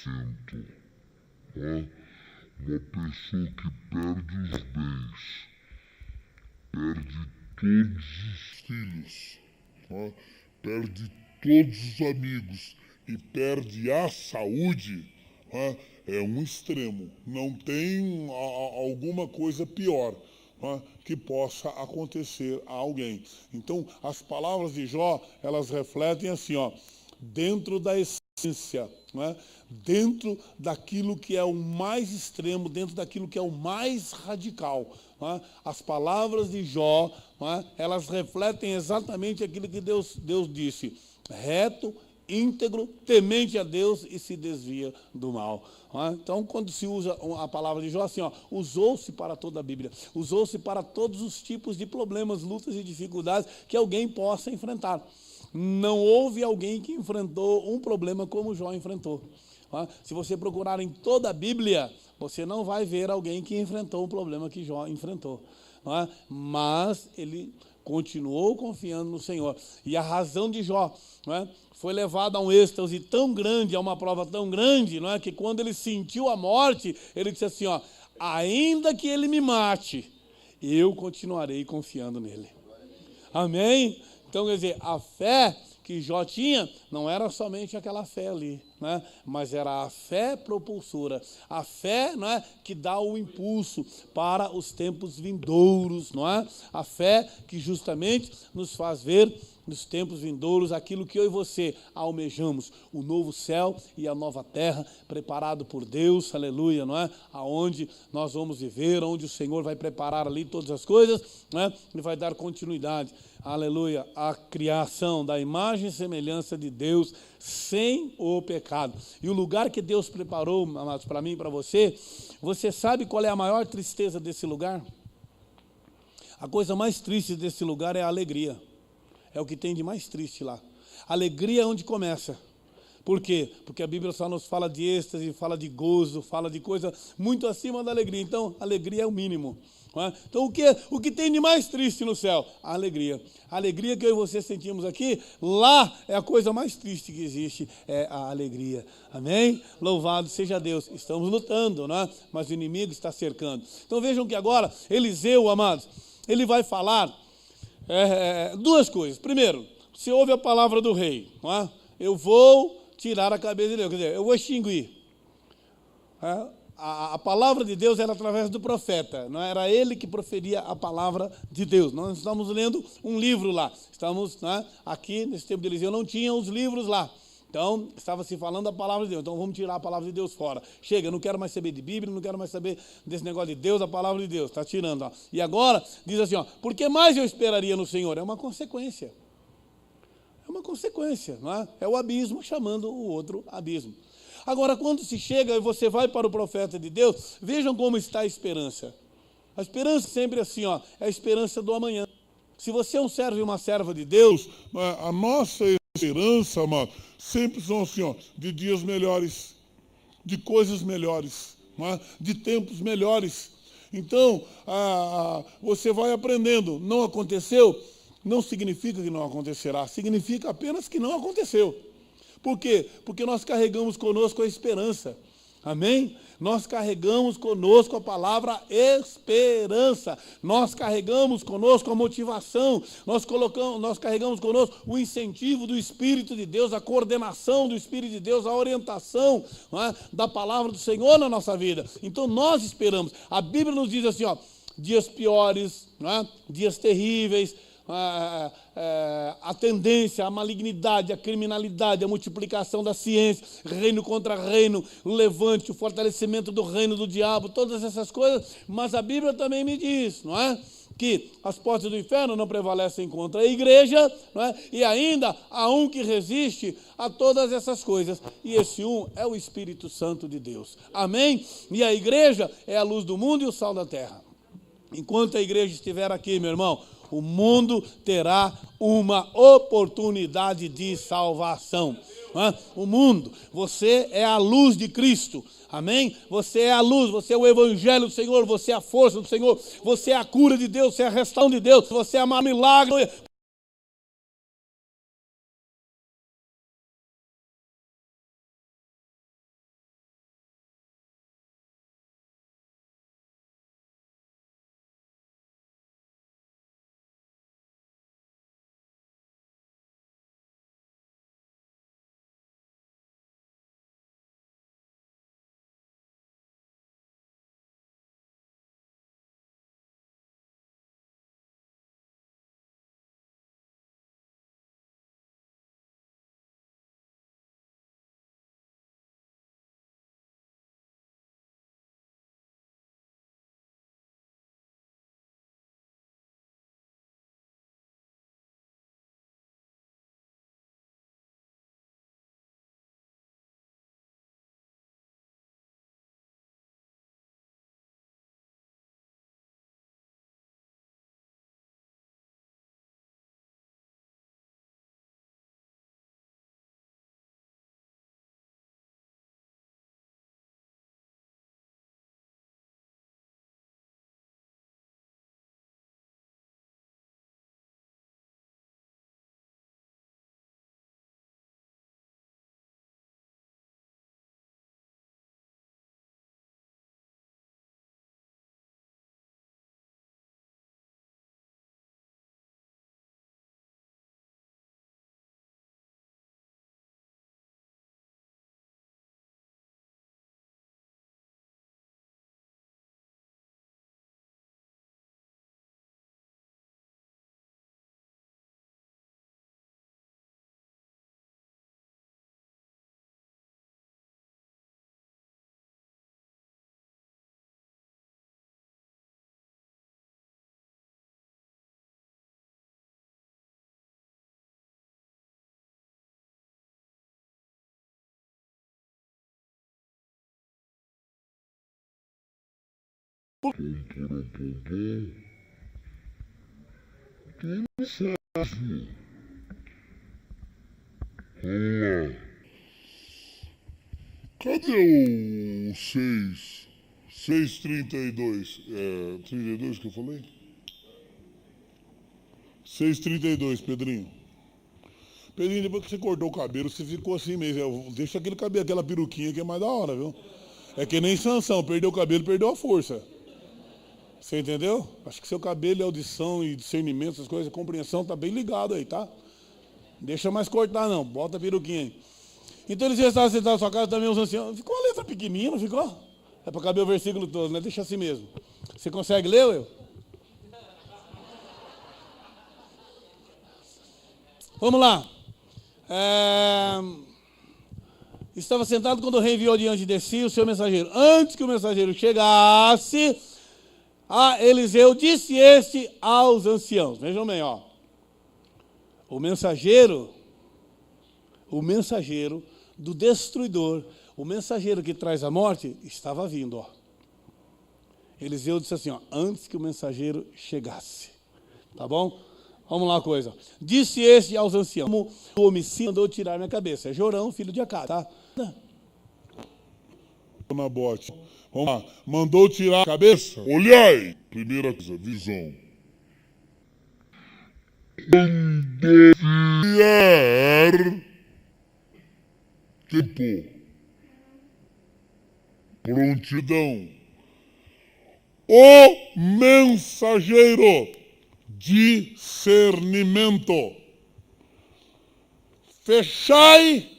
sinto, né? Uma pessoa que perde os bens, perde todos os filhos, tá? Perde todos os amigos e perde a saúde, tá? É um extremo. Não tem alguma coisa pior, tá? Que possa acontecer a alguém. Então, as palavras de Jó, elas refletem assim, ó, dentro da essência, né? Dentro daquilo que é o mais extremo, dentro daquilo que é o mais radical. Né? As palavras de Jó, né? Elas refletem exatamente aquilo que Deus disse: reto, íntegro, temente a Deus e se desvia do mal. Então, quando se usa a palavra de Jó, assim, ó, usou-se para toda a Bíblia, usou-se para todos os tipos de problemas, lutas e dificuldades que alguém possa enfrentar. Não houve alguém que enfrentou um problema como Jó enfrentou. Se você procurar em toda a Bíblia, você não vai ver alguém que enfrentou um problema que Jó enfrentou. Mas ele continuou confiando no Senhor. E a razão de Jó foi levada a um êxtase tão grande, a uma prova tão grande, que quando ele sentiu a morte, ele disse assim, ó, ainda que ele me mate, eu continuarei confiando nele. Amém? Então, quer dizer, a fé que Jó tinha não era somente aquela fé ali, né? Mas era a fé propulsora, a fé, não é, que dá o impulso para os tempos vindouros, não é? A fé que justamente nos faz ver nos tempos vindouros aquilo que eu e você almejamos, o novo céu e a nova terra preparado por Deus, aleluia, não é? Aonde nós vamos viver, onde o Senhor vai preparar ali todas as coisas, não é? E vai dar continuidade, aleluia, à criação da imagem e semelhança de Deus sem o pecado. E o lugar que Deus preparou, amados, para mim e para você, você sabe qual é a maior tristeza desse lugar? A coisa mais triste desse lugar é a alegria. É o que tem de mais triste lá. Alegria é onde começa. Por quê? Porque a Bíblia só nos fala de êxtase, fala de gozo, fala de coisa muito acima da alegria. Então, alegria é o mínimo. Não é? Então, o que tem de mais triste no céu? A alegria. A alegria que eu e você sentimos aqui, lá é a coisa mais triste que existe, é a alegria. Amém? Louvado seja Deus. Estamos lutando, não é? Mas o inimigo está cercando. Então, vejam que agora, Eliseu, amados, ele vai falar duas coisas. Primeiro, você ouve a palavra do rei, não é? Eu vou tirar a cabeça de Deus, quer dizer, eu vou extinguir. A palavra de Deus era através do profeta, não era ele que proferia a palavra de Deus. Nós estamos lendo um livro lá, estamos, né, aqui nesse tempo de Eliseu, não tinha os livros lá. Então, estava se falando a palavra de Deus. Então, vamos tirar a palavra de Deus fora. Chega, eu não quero mais saber de Bíblia, não quero mais saber desse negócio de Deus, a palavra de Deus. Está tirando. Ó. E agora, diz assim, ó, por que mais eu esperaria no Senhor? É uma consequência. É uma consequência, não é? É o abismo chamando o outro abismo. Agora, quando se chega e você vai para o profeta de Deus, vejam como está a esperança. A esperança sempre assim, ó, é a esperança do amanhã. Se você é um servo e uma serva de Deus, A nossa esperança, amado, sempre são assim, ó, de dias melhores, de coisas melhores, de tempos melhores. Então, você vai aprendendo. Não aconteceu, não significa que não acontecerá, significa apenas que não aconteceu. Por quê? Porque nós carregamos conosco a esperança. Amém? Nós carregamos conosco a palavra esperança. Nós carregamos conosco a motivação. Nós carregamos conosco o incentivo do Espírito de Deus, a coordenação do Espírito de Deus, a orientação, da palavra do Senhor na nossa vida. Então nós esperamos. A Bíblia nos diz assim, ó, dias piores, dias terríveis, a tendência, a malignidade, a criminalidade, a multiplicação da ciência, reino contra reino, o levante, o fortalecimento do reino do diabo, todas essas coisas. Mas a Bíblia também me diz, não é? Que as portas do inferno não prevalecem contra a igreja, não é? E ainda há um que resiste a todas essas coisas, e esse um é o Espírito Santo de Deus. Amém? E a igreja é a luz do mundo e o sal da terra. Enquanto a igreja estiver aqui, meu irmão, o mundo terá uma oportunidade de salvação. O mundo, você é a luz de Cristo, amém? Você é a luz, você é o evangelho do Senhor, você é a força do Senhor, você é a cura de Deus, você é a restauração de Deus, você é a milagre. Cadê o 6:32? 32 que eu falei? 6:32, Pedrinho. Pedrinho, depois que você cortou o cabelo, você ficou assim mesmo. Deixa aquele cabelo, aquela peruquinha que é mais da hora, viu? É que nem Sansão, perdeu o cabelo, perdeu a força. Você entendeu? Acho que seu cabelo, audição e discernimento, essas coisas, compreensão, tá bem ligado aí, tá? Deixa mais cortar não, bota a peruquinha aí. Então eles estavam sentados na sua casa também, os anciãos. Ficou uma letra pequenininha, não ficou? É para caber o versículo todo, né? Deixa assim mesmo. Você consegue ler, eu? Vamos lá. Estava sentado quando o rei enviou diante de si o seu mensageiro. Antes que o mensageiro chegasse, Eliseu disse este aos anciãos. Vejam bem, ó. O mensageiro do destruidor, o mensageiro que traz a morte, estava vindo, ó. Eliseu disse assim, ó, antes que o mensageiro chegasse. Tá bom? Vamos lá a coisa. Disse este aos anciãos, como o homicida mandou tirar minha cabeça. É Jorão, filho de Acabe, tá? Nabote. Vamos lá. Mandou tirar a cabeça. Olhai. Primeira coisa, visão. Quando vier tempo, prontidão, o mensageiro, discernimento, fechai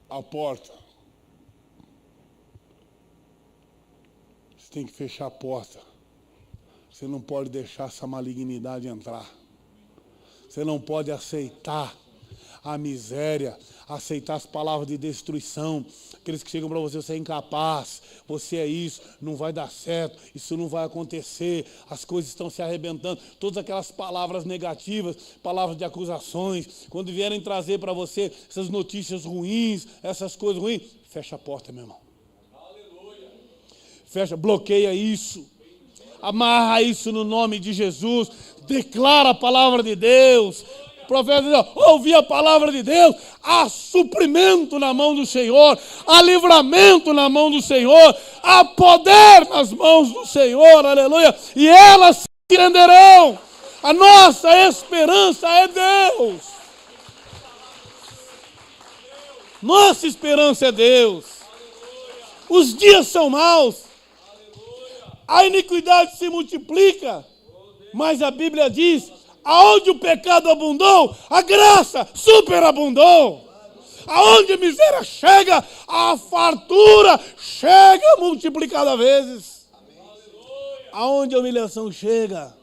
a porta. Você tem que fechar a porta. Você não pode deixar essa malignidade entrar. Você não pode aceitar a miséria, aceitar as palavras de destruição, aqueles que chegam para você, você é incapaz, você é isso, não vai dar certo, isso não vai acontecer, as coisas estão se arrebentando, todas aquelas palavras negativas, palavras de acusações, quando vierem trazer para você essas notícias ruins, essas coisas ruins, fecha a porta, meu irmão. Aleluia. Fecha, bloqueia isso, amarra isso no nome de Jesus, declara a palavra de Deus. O profeta diz, ouvi a palavra de Deus, há suprimento na mão do Senhor, há livramento na mão do Senhor, há poder nas mãos do Senhor, aleluia, e elas se renderão. A nossa esperança é Deus. Nossa esperança é Deus. Os dias são maus, a iniquidade se multiplica, mas a Bíblia diz, aonde o pecado abundou, a graça superabundou. Aonde a miséria chega, a fartura chega multiplicada vezes. Aonde a humilhação chega,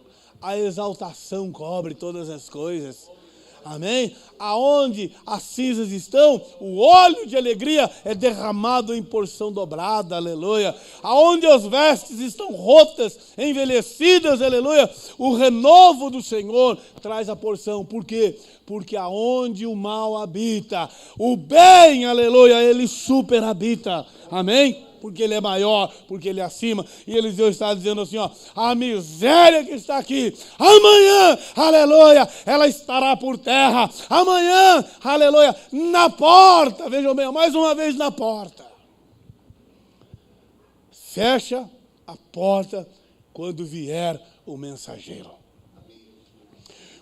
a exaltação cobre todas as coisas. Amém? Aonde as cinzas estão, o óleo de alegria é derramado em porção dobrada, aleluia. Aonde as vestes estão rotas, envelhecidas, aleluia, o renovo do Senhor traz a porção. Por quê? Porque aonde o mal habita, o bem, aleluia, ele superhabita. Amém? Porque ele é maior, porque ele é acima. E Eliseu está dizendo assim, ó, a miséria que está aqui, amanhã, aleluia, ela estará por terra. Amanhã, aleluia, na porta. Vejam bem, mais uma vez na porta. Fecha a porta quando vier o mensageiro.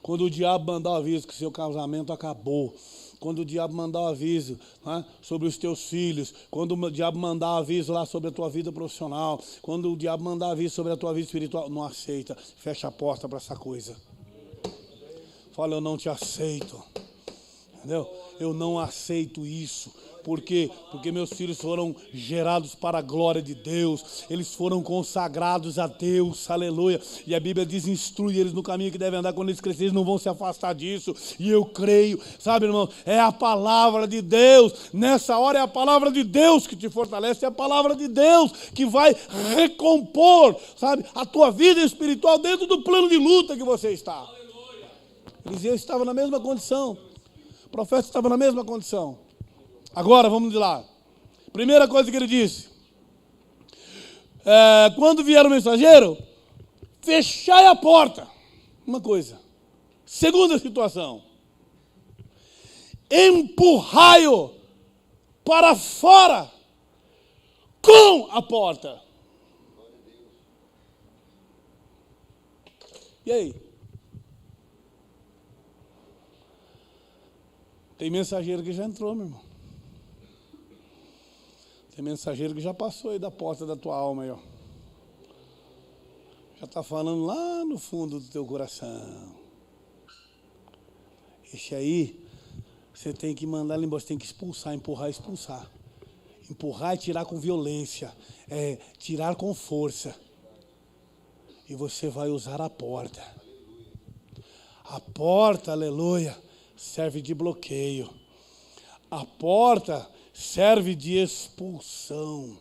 Quando o diabo mandar o aviso que seu casamento acabou, quando o diabo mandar o aviso, né, sobre os teus filhos, quando o diabo mandar o aviso lá sobre a tua vida profissional, quando o diabo mandar o aviso sobre a tua vida espiritual, não aceita, fecha a porta para essa coisa. Fala, eu não te aceito, entendeu? Eu não aceito isso. Por quê? Porque meus filhos foram gerados para a glória de Deus. Eles foram consagrados a Deus, aleluia. E a Bíblia diz, instrui eles no caminho que devem andar. Quando eles crescerem, eles não vão se afastar disso. E eu creio, sabe, irmão, é a palavra de Deus. Nessa hora é a palavra de Deus que te fortalece. É a palavra de Deus que vai recompor, sabe, a tua vida espiritual dentro do plano de luta que você está. Eliseu estava na mesma condição. O profeta estava na mesma condição. Agora, vamos lá. Primeira coisa que ele disse. Quando vier o mensageiro, fechai a porta. Uma coisa. Segunda situação. Empurrai-o para fora com a porta. E aí? Tem mensageiro que já entrou, meu irmão. Tem mensageiro que já passou aí da porta da tua alma aí, ó. Já está falando lá no fundo do teu coração. Esse aí, você tem que mandar ele embora, você tem que expulsar, empurrar e expulsar. Empurrar e tirar com violência, tirar com força. E você vai usar a porta. A porta, aleluia, serve de bloqueio. A porta serve de expulsão.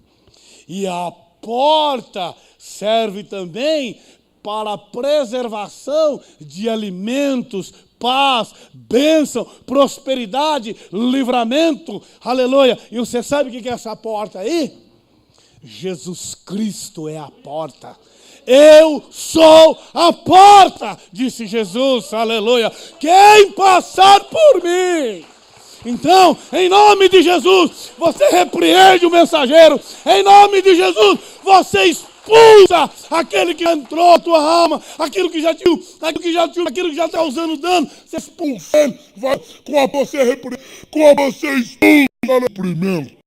E a porta serve também para a preservação de alimentos, paz, bênção, prosperidade, livramento, aleluia. E você sabe o que é essa porta aí? Jesus Cristo é a porta. Eu sou a porta, disse Jesus, aleluia. Quem passar por mim. Então, em nome de Jesus, você repreende o mensageiro. Em nome de Jesus, você expulsa aquele que entrou na tua alma, aquilo que já está causando dano. Você expulsa ele, vai com a você repreende, com a você expulsa primeiro.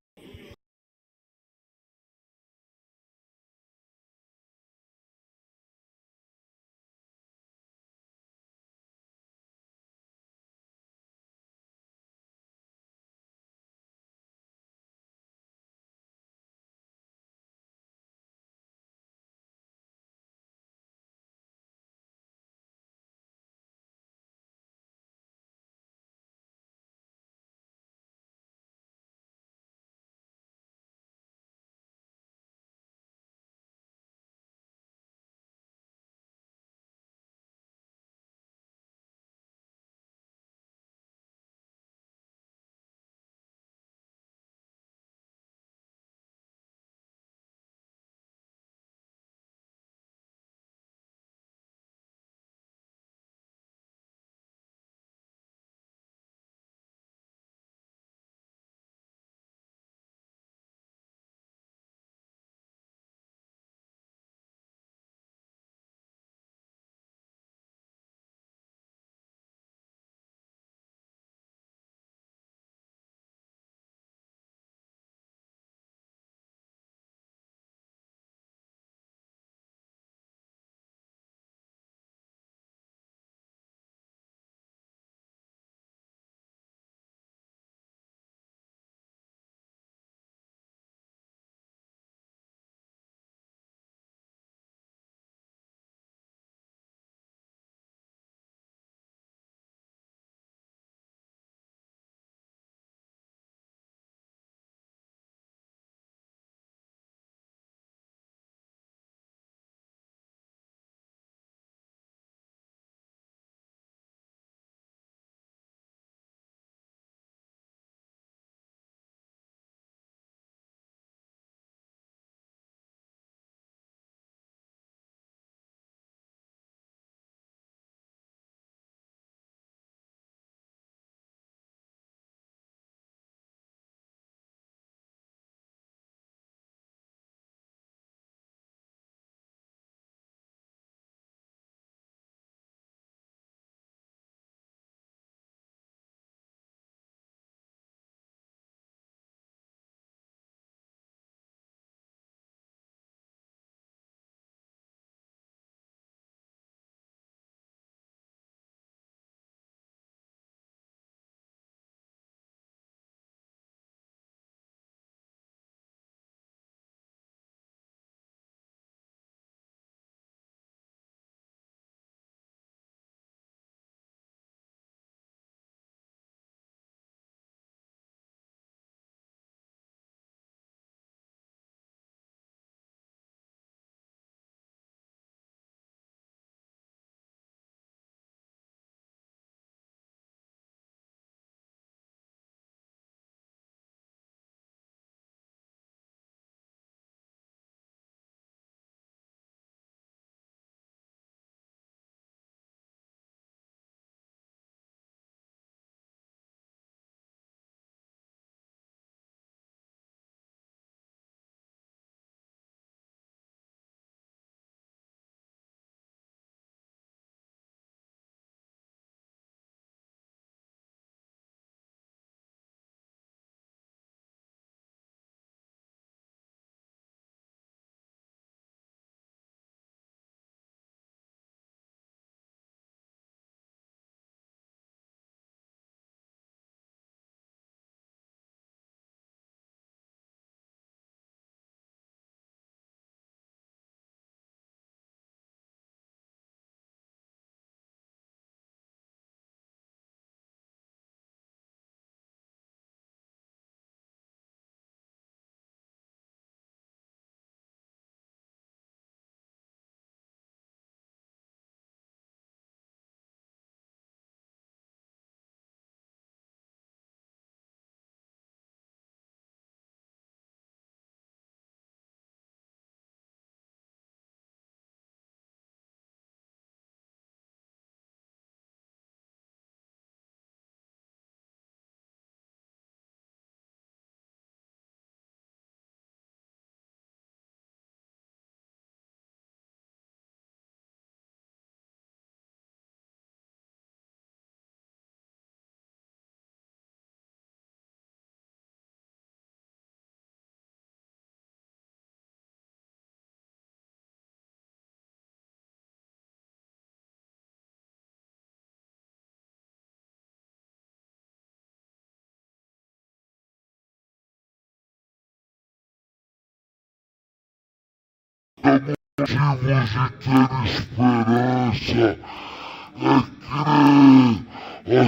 motivos de ter esperança é crer,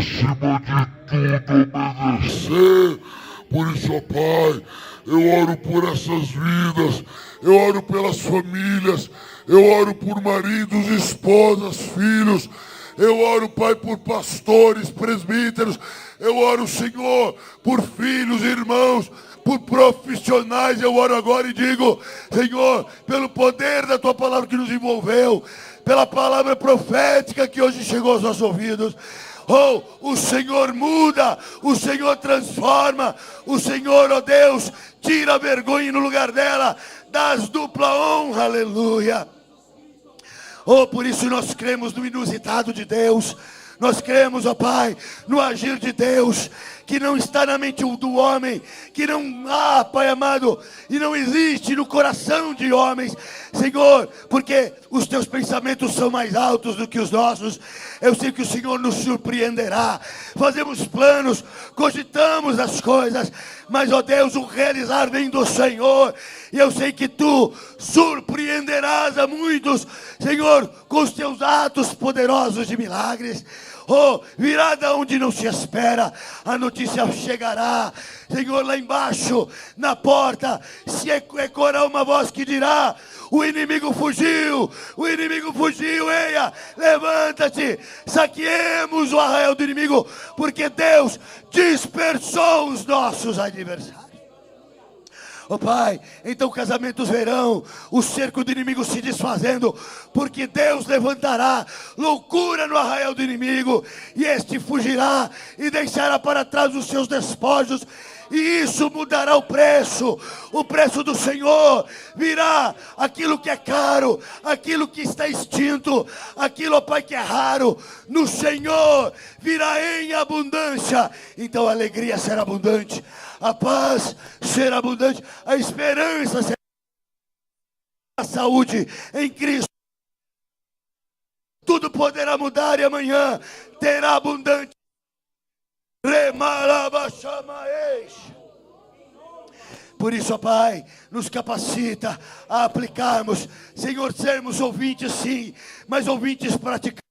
acima de tudo obedecer. Por isso, ó Pai, eu oro por essas vidas, eu oro pelas famílias, eu oro por maridos, esposas, filhos, eu oro, Pai, por pastores, presbíteros, eu oro, Senhor, por filhos, irmãos, por profissionais. Eu oro agora e digo, Senhor, pelo poder da Tua palavra que nos envolveu, pela palavra profética que hoje chegou aos nossos ouvidos, oh, o Senhor muda, o Senhor transforma, o Senhor, ó Deus, tira a vergonha no lugar dela, dás dupla honra, aleluia. Oh, por isso nós cremos no inusitado de Deus, nós cremos, ó Pai, no agir de Deus, que não está na mente do homem, que não há, Pai amado, e não existe no coração de homens, Senhor, porque os Teus pensamentos são mais altos do que os nossos. Eu sei que o Senhor nos surpreenderá, fazemos planos, cogitamos as coisas, mas, ó Deus, o realizar vem do Senhor, e eu sei que Tu surpreenderás a muitos, Senhor, com os Teus atos poderosos de milagres. Oh, virá da onde não se espera, a notícia chegará, Senhor, lá embaixo, na porta, se ecoará uma voz que dirá, o inimigo fugiu, eia, levanta-te, saqueemos o arraial do inimigo, porque Deus dispersou os nossos adversários. Oh Pai, então casamentos verão o cerco do inimigo se desfazendo, porque Deus levantará loucura no arraial do inimigo, e este fugirá e deixará para trás os seus despojos, e isso mudará o preço do Senhor, virá aquilo que é caro, aquilo que está extinto, aquilo, ó Pai, que é raro, no Senhor virá em abundância. Então a alegria será abundante, a paz será abundante, a esperança será, a saúde em Cristo, tudo poderá mudar, e amanhã terá abundante. Por isso, ó Pai, nos capacita a aplicarmos, Senhor, sermos ouvintes sim, mas ouvintes praticantes,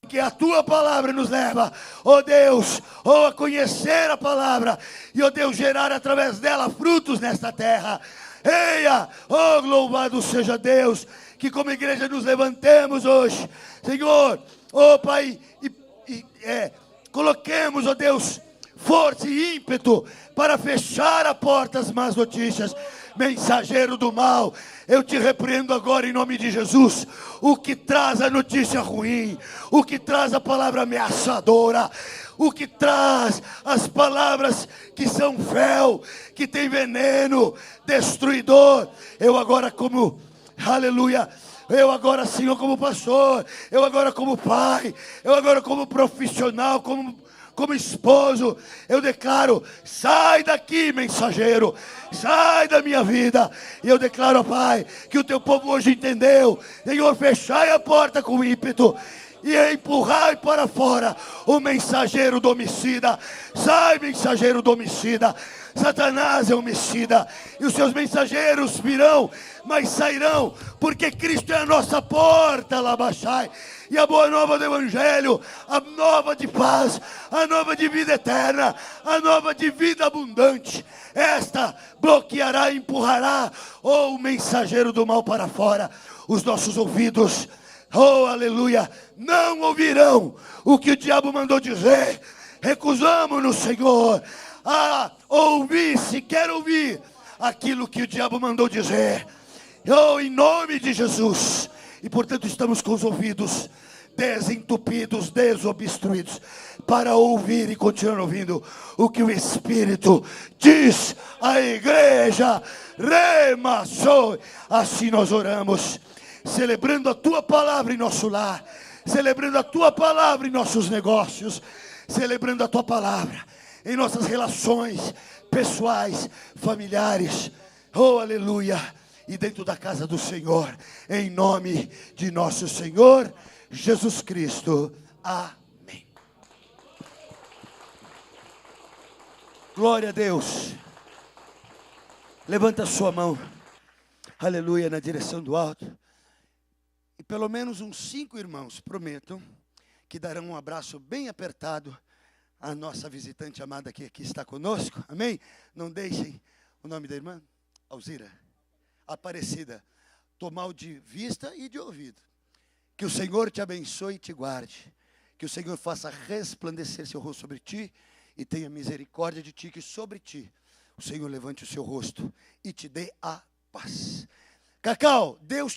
que a Tua palavra nos leva, ó Deus, a conhecer a palavra, e ó Deus, gerar através dela frutos nesta terra. Eia, oh, louvado seja Deus, que como igreja nos levantemos hoje, Senhor, ó Pai, coloquemos, ó Deus, força e ímpeto para fechar a porta às más notícias. Mensageiro do mal, eu te repreendo agora em nome de Jesus. O que traz a notícia ruim, o que traz a palavra ameaçadora, o que traz as palavras que são fel, que tem veneno destruidor, eu agora como, aleluia, eu agora, Senhor, como pastor, eu agora como pai, eu agora como profissional, como esposo, eu declaro, sai daqui, mensageiro, sai da minha vida. E eu declaro, Pai, que o Teu povo hoje entendeu, Senhor, fechai a porta com ímpeto e empurrai para fora o mensageiro do homicida. Sai, mensageiro do homicida. Satanás é homicida, e os seus mensageiros virão, mas sairão, porque Cristo é a nossa porta, Labachai. E a boa nova do Evangelho, a nova de paz, a nova de vida eterna, a nova de vida abundante, esta bloqueará e empurrará, o mensageiro do mal para fora. Os nossos ouvidos, oh aleluia, não ouvirão o que o diabo mandou dizer. Recusamos-nos, Senhor, a ouvir, se quer ouvir aquilo que o diabo mandou dizer, oh, em nome de Jesus. E portanto estamos com os ouvidos desentupidos, desobstruídos, para ouvir e continuar ouvindo o que o Espírito diz à igreja. Remassou. Assim nós oramos, celebrando a Tua palavra em nosso lar, celebrando a Tua palavra em nossos negócios, celebrando a Tua palavra em nossas relações pessoais, familiares, oh aleluia, e dentro da casa do Senhor, em nome de nosso Senhor Jesus Cristo, amém. Glória a Deus. Levanta a sua mão, aleluia, na direção do alto. E pelo menos uns 5 irmãos prometam que darão um abraço bem apertado à nossa visitante amada que aqui está conosco. Amém? Não deixem o nome da irmã, Alzira, Aparecida, tomar de vista e de ouvido. Que o Senhor te abençoe e te guarde. Que o Senhor faça resplandecer seu rosto sobre ti e tenha misericórdia de ti, que sobre ti o Senhor levante o seu rosto e te dê a paz. Cacau, Deus